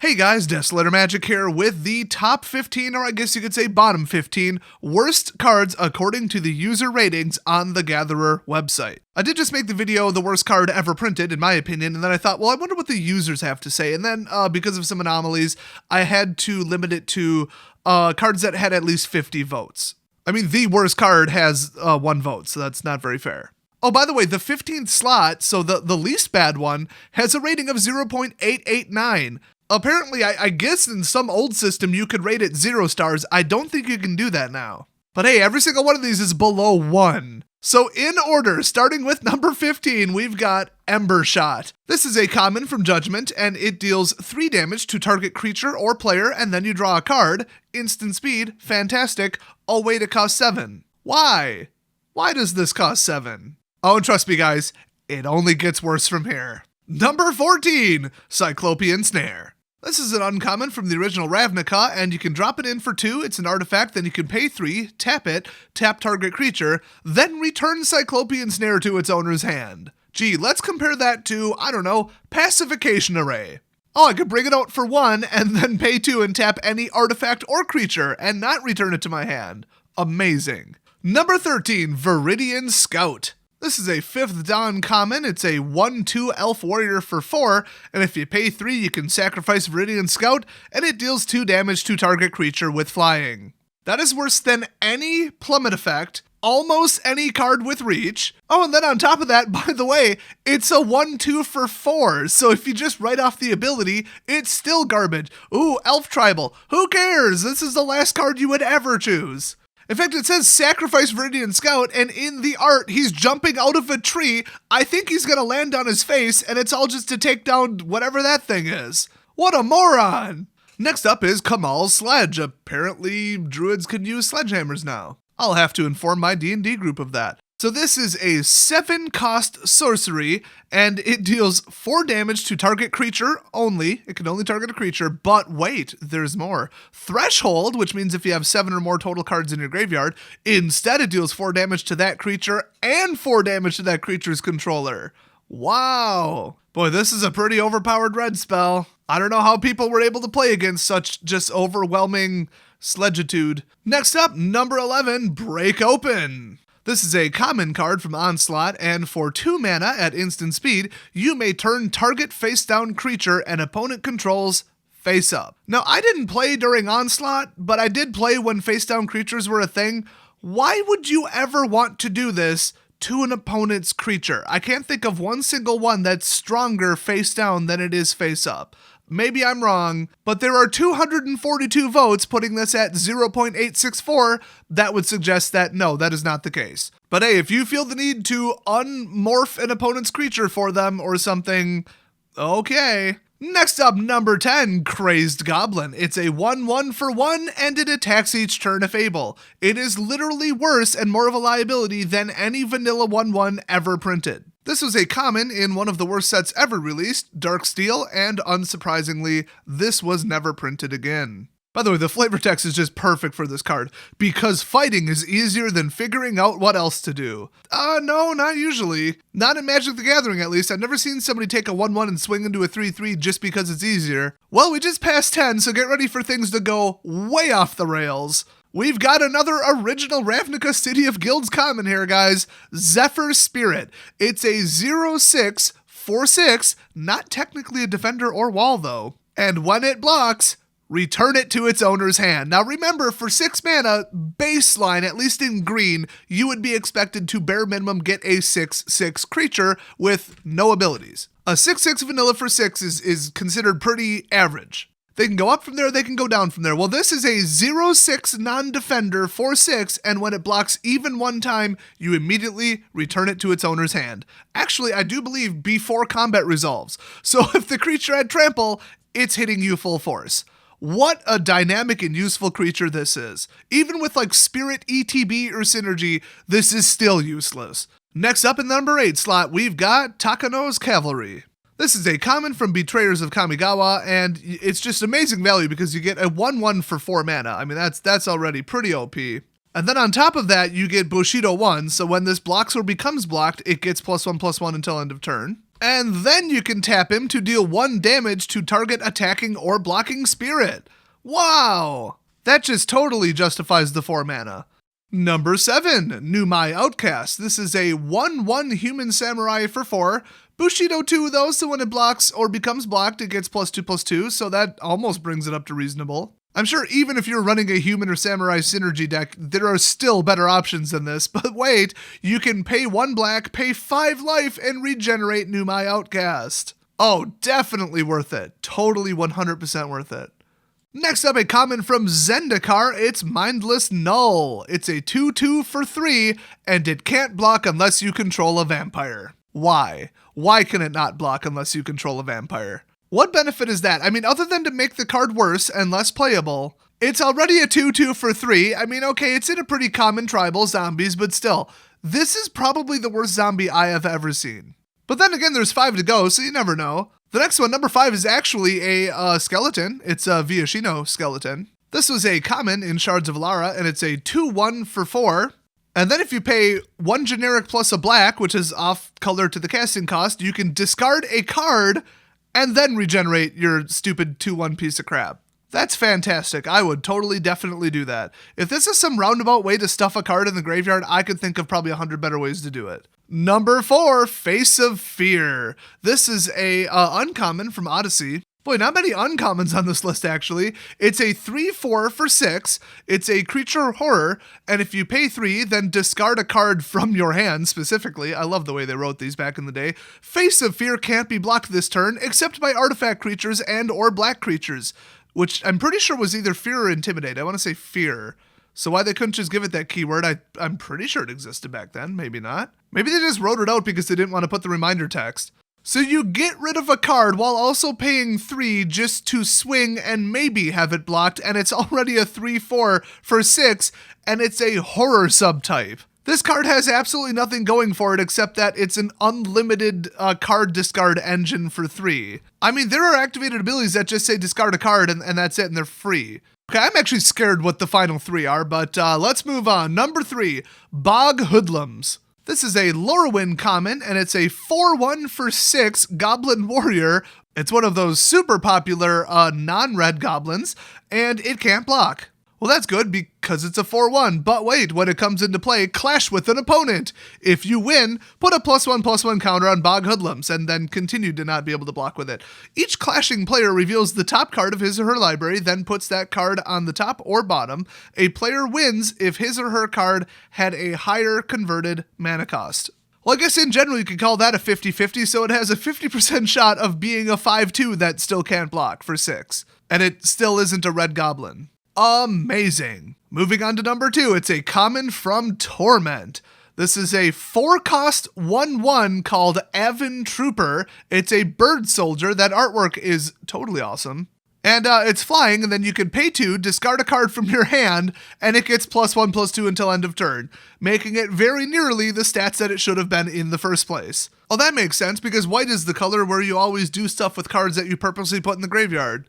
Hey guys, Desolator Magic here with the top 15, or I guess you could say bottom 15, worst cards according to the user ratings on the Gatherer website. I did just make the video the worst card ever printed, in my opinion, and then I thought, well, I wonder what the users have to say. And then, because of some anomalies, I had to limit it to cards that had at least 50 votes. I mean, the worst card has 1 vote, so that's not very fair. Oh, by the way, the 15th slot, so the least bad one, has a rating of 0.889. Apparently, I guess in some old system you could rate it 0 stars. I don't think you can do that now. But hey, every single one of these is below 1. So in order, starting with number 15, we've got Ember Shot. This is a common from Judgment, and it deals 3 damage to target creature or player, and then you draw a card. Instant speed, fantastic, all way to cost 7. Why? Why does this cost 7? Oh, and trust me guys, it only gets worse from here. Number 14, Cyclopean Snare. This is an uncommon from the original Ravnica, and you can drop it in for 2, it's an artifact, then you can pay 3, tap it, tap target creature, then return Cyclopean Snare to its owner's hand. Gee, let's compare that to, I don't know, Pacification Array. Oh, I could bring it out for 1, and then pay 2 and tap any artifact or creature, and not return it to my hand. Amazing. Number 13, Viridian Scout. This is a 5th Dawn common, it's a 1/2 elf warrior for 4, and if you pay 3 you can sacrifice Viridian Scout, and it deals 2 damage to target creature with flying. That is worse than any plummet effect, almost any card with reach. Oh, and then on top of that, by the way, it's a 1/2 for 4, so if you just write off the ability, it's still garbage. Ooh, Elf Tribal, who cares? This is the last card you would ever choose. In fact, it says sacrifice Viridian Scout, and in the art, he's jumping out of a tree. I think he's gonna land on his face, and it's all just to take down whatever that thing is. What a moron! Next up is Kamal's Sledge. Apparently, druids can use sledgehammers now. I'll have to inform my D&D group of that. So this is a 7-cost sorcery, and it deals 4 damage to target creature only. It can only target a creature, but wait, there's more. Threshold, which means if you have 7 or more total cards in your graveyard, instead it deals 4 damage to that creature and 4 damage to that creature's controller. Wow. Boy, this is a pretty overpowered red spell. I don't know how people were able to play against such just overwhelming sledgitude. Next up, number 11, Break Open. This is a common card from Onslaught, and for 2 mana at instant speed, you may turn target face-down creature an opponent controls face up. Now, I didn't play during Onslaught, but I did play when face-down creatures were a thing. Why would you ever want to do this to an opponent's creature? I can't think of one single one that's stronger face-down than it is face-up. Maybe I'm wrong, but there are 242 votes putting this at 0.864. That would suggest that no, that is not the case. But hey, if you feel the need to unmorph an opponent's creature for them or something, okay. Next up, number 10, Crazed Goblin. It's a 1/1 for 1, and it attacks each turn if able. It is literally worse and more of a liability than any vanilla 1/1 ever printed. This was a common in one of the worst sets ever released, Dark Steel, and unsurprisingly, this was never printed again. By the way, the flavor text is just perfect for this card, because fighting is easier than figuring out what else to do. No, not usually. Not in Magic the Gathering, at least. I've never seen somebody take a 1/1 and swing into a 3/3 just because it's easier. Well, we just passed 10, so get ready for things to go way off the rails. We've got another original Ravnica City of Guilds common here, guys. Zephyr Spirit. It's a 0/6 for 6, not technically a defender or wall though. And when it blocks, return it to its owner's hand. Now remember, for 6 mana, baseline, at least in green, you would be expected to bare minimum get a 6/6 creature with no abilities. A 6/6 vanilla for 6 is considered pretty average. They can go up from there, they can go down from there. Well, this is a 0/6 non-defender for 6, and when it blocks even 1 time, you immediately return it to its owner's hand. Actually, I do believe before combat resolves. So if the creature had trample, it's hitting you full force. What a dynamic and useful creature this is. Even with like Spirit, ETB, or Synergy, this is still useless. Next up in the number 8 slot, we've got Takano's Cavalry. This is a common from Betrayers of Kamigawa, and it's just amazing value because you get a 1/1 for 4 mana. I mean, that's already pretty OP. And then on top of that, you get Bushido 1, so when this blocks or becomes blocked, it gets +1/+1 until end of turn. And then you can tap him to deal 1 damage to target attacking or blocking spirit. Wow! That just totally justifies the 4 mana. Number 7, Numai Outcast. This is a 1/1 human samurai for 4. Bushido 2 though, so when it blocks or becomes blocked, it gets +2/+2, so that almost brings it up to reasonable. I'm sure even if you're running a human or samurai synergy deck, there are still better options than this, but wait, you can pay 1 black, pay 5 life, and regenerate Numai Outcast. Oh, definitely worth it. Totally 100% worth it. Next up, a common from Zendikar, it's Mindless Null. It's a 2/2 for 3, and it can't block unless you control a vampire. Why? Why can it not block unless you control a vampire? What benefit is that? I mean, other than to make the card worse and less playable, it's already a 2/2 for 3. I mean, okay, it's in a pretty common tribal, zombies, but still, this is probably the worst zombie I have ever seen. But then again, there's 5 to go, so you never know. The next one, number 5, is actually a skeleton. It's a Viashino skeleton. This was a common in Shards of Alara, and it's a 2/1 for 4. And then if you pay 1 generic plus a black, which is off color to the casting cost, you can discard a card and then regenerate your stupid 2/1 piece of crap. That's fantastic. I would totally, definitely do that. If this is some roundabout way to stuff a card in the graveyard, I could think of probably 100 better ways to do it. Number 4, Face of Fear. This is a uncommon from Odyssey. Boy, not many uncommons on this list, actually. It's a 3/4 for 6. It's a creature horror, and if you pay 3, then discard a card from your hand, specifically. I love the way they wrote these back in the day. Face of Fear can't be blocked this turn, except by artifact creatures and or black creatures, which I'm pretty sure was either Fear or Intimidate. I want to say Fear. So why they couldn't just give it that keyword, I'm pretty sure it existed back then. Maybe not. Maybe they just wrote it out because they didn't want to put the reminder text. So you get rid of a card while also paying 3 just to swing and maybe have it blocked, and it's already a 3/4 for 6, and it's a horror subtype. This card has absolutely nothing going for it except that it's an unlimited card discard engine for 3. I mean, there are activated abilities that just say discard a card and that's it, and they're free. Okay, I'm actually scared what the final 3 are, but let's move on. Number 3, Bog Hoodlums. This is a Lorwyn common, and it's a 4/1 for 6 Goblin Warrior. It's one of those super popular non-red goblins, and it can't block. Well, that's good because it's a 4/1, but wait, when it comes into play, clash with an opponent. If you win, put a +1/+1 counter on Bog Hoodlums, and then continue to not be able to block with it. Each clashing player reveals the top card of his or her library, then puts that card on the top or bottom. A player wins if his or her card had a higher converted mana cost. Well, I guess in general you could call that a 50-50, so it has a 50% shot of being a 5/2 that still can't block for 6. And it still isn't a red goblin. Amazing. Moving on to number 2, it's a common from Torment. This is a 4-cost 1/1 called Avon Trooper. It's a bird soldier. That artwork is totally awesome. And it's flying, and then you can pay 2, discard a card from your hand, and it gets +1/+2 until end of turn, making it very nearly the stats that it should have been in the first place. Well, that makes sense, because white is the color where you always do stuff with cards that you purposely put in the graveyard.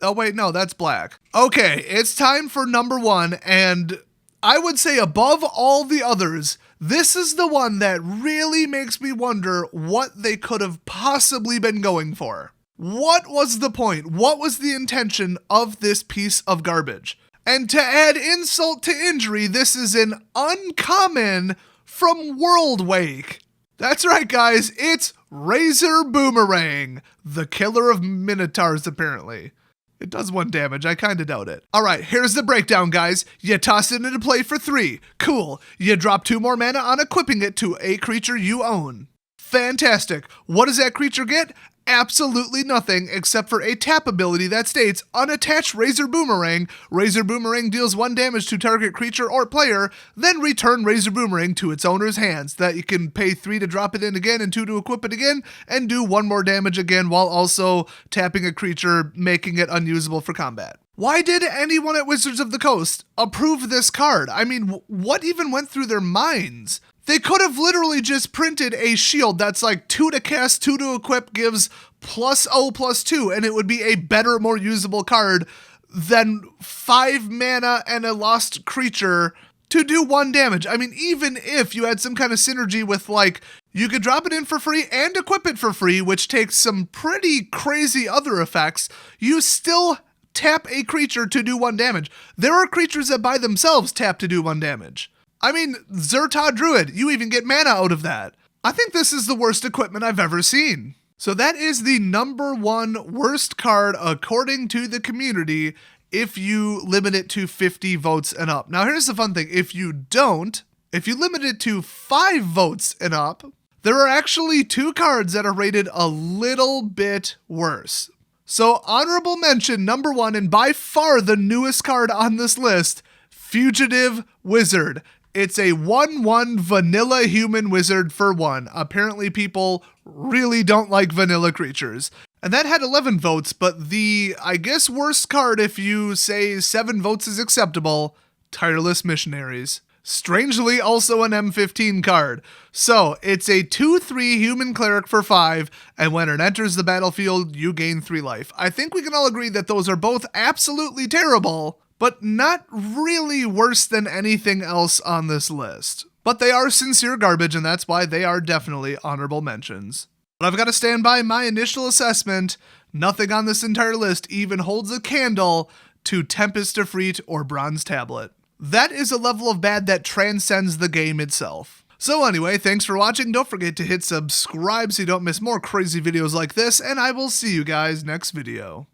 Oh, wait, no, that's black. Okay, it's time for number 1, and I would say above all the others, this is the one that really makes me wonder what they could have possibly been going for. What was the point? What was the intention of this piece of garbage? And to add insult to injury, this is an uncommon from Worldwake. That's right, guys, it's Razor Boomerang, the killer of Minotaurs, apparently. It does 1 damage, I kinda doubt it. Alright, here's the breakdown, guys. You toss it into play for 3. Cool. You drop 2 more mana on equipping it to a creature you own. Fantastic. What does that creature get? Absolutely nothing except for a tap ability that states unattach Razor Boomerang. Razor Boomerang deals 1 damage to target creature or player, then return Razor Boomerang to its owner's hands. That you can pay 3 to drop it in again and 2 to equip it again, and do 1 more damage again while also tapping a creature, making it unusable for combat. Why did anyone at Wizards of the Coast approve this card? I mean, what even went through their minds? They could have literally just printed a shield that's like 2 to cast, 2 to equip, gives +0/+2, and it would be a better, more usable card than 5 mana and a lost creature to do 1 damage. I mean, even if you had some kind of synergy with, like, you could drop it in for free and equip it for free, which takes some pretty crazy other effects, you still tap a creature to do 1 damage. There are creatures that by themselves tap to do 1 damage. I mean, Zerta Druid, you even get mana out of that. I think this is the worst equipment I've ever seen. So that is the #1 worst card according to the community if you limit it to 50 votes and up. Now here's the fun thing, if you limit it to 5 votes and up, there are actually 2 cards that are rated a little bit worse. So honorable mention #1, and by far the newest card on this list, Fugitive Wizard. It's a 1/1 vanilla human wizard for 1. Apparently people really don't like vanilla creatures. And that had 11 votes, but the, I guess, worst card if you say 7 votes is acceptable, Tireless Missionaries. Strangely also an M15 card. So it's a 2/3 human cleric for 5, and when it enters the battlefield, you gain 3 life. I think we can all agree that those are both absolutely terrible, but not really worse than anything else on this list. But they are sincere garbage, and that's why they are definitely honorable mentions. But I've got to stand by my initial assessment. Nothing on this entire list even holds a candle to Tempest Efreet or Bronze Tablet. That is a level of bad that transcends the game itself. So anyway, thanks for watching. Don't forget to hit subscribe so you don't miss more crazy videos like this, and I will see you guys next video.